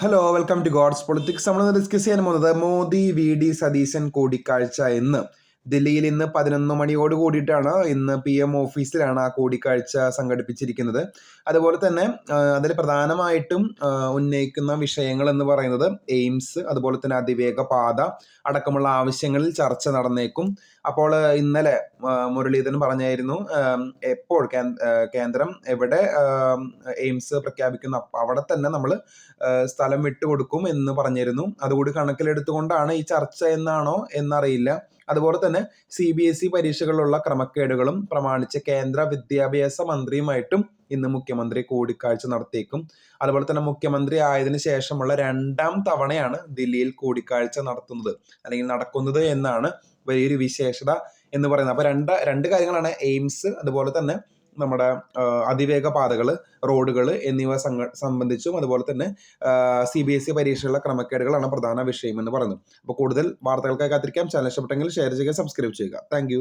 Hello, welcome to God's politics. നമ്മൾ discuss ചെയ്യാൻ പോകുന്നത് മോദി വി സതീശൻ കൂടിക്കാഴ്ച ഇന്ന് ദില്ലിയിൽ 11 മണിയോട് കൂടിയിട്ടാണ് ഇന്ന് PM ഓഫീസിലാണ് ആ കൂടിക്കാഴ്ച സംഘടിപ്പിച്ചിരിക്കുന്നത്. അതുപോലെ തന്നെ അതിൽ പ്രധാനമായിട്ടും ഉന്നയിക്കുന്ന വിഷയങ്ങൾ എന്ന് പറയുന്നത് എയിംസ്, അതുപോലെ തന്നെ അതിവേഗ പാത അടക്കമുള്ള ആവശ്യങ്ങളിൽ ചർച്ച നടന്നേക്കും. അപ്പോൾ ഇന്നലെ മുരളീധരൻ പറഞ്ഞായിരുന്നു, എപ്പോൾ കേന്ദ്രം എവിടെ എയിംസ് പ്രഖ്യാപിക്കുന്നു അവിടെ തന്നെ നമ്മൾ സ്ഥലം വിട്ടുകൊടുക്കും എന്ന് പറഞ്ഞിരുന്നു. അതുകൂടി കണക്കിലെടുത്തുകൊണ്ടാണ് ഈ ചർച്ച എന്നാണോ എന്നറിയില്ല. അതുപോലെ തന്നെ CBSE പരീക്ഷകളിലുള്ള ക്രമക്കേടുകളും പ്രമാണിച്ച് കേന്ദ്ര വിദ്യാഭ്യാസ മന്ത്രിയുമായിട്ടും ഇന്ന് മുഖ്യമന്ത്രി കൂടിക്കാഴ്ച നടത്തിയേക്കും. അതുപോലെ തന്നെ മുഖ്യമന്ത്രി ആയതിനു ശേഷമുള്ള 2ാം തവണയാണ് ദില്ലിയിൽ കൂടിക്കാഴ്ച നടത്തുന്നത് അല്ലെങ്കിൽ നടക്കുന്നത് എന്നാണ് വലിയൊരു വിശേഷത എന്ന് പറയുന്നത്. അപ്പൊ രണ്ട് കാര്യങ്ങളാണ്: എയിംസ്, അതുപോലെ തന്നെ നമ്മുടെ അതിവേഗ പാതകൾ, റോഡുകൾ എന്നിവ സംബന്ധിച്ചും അതുപോലെ തന്നെ CBSE പരീക്ഷകളുടെ ക്രമക്കേടുകളാണ് പ്രധാന വിഷയം എന്ന് പറയുന്നത്. അപ്പോൾ കൂടുതൽ വാർത്തകൾക്കായി കാത്തിരിക്കാം. ചാനൽ ഇഷ്ടപ്പെട്ടെങ്കിൽ ഷെയർ ചെയ്യുക, സബ്സ്ക്രൈബ് ചെയ്യുക. താങ്ക്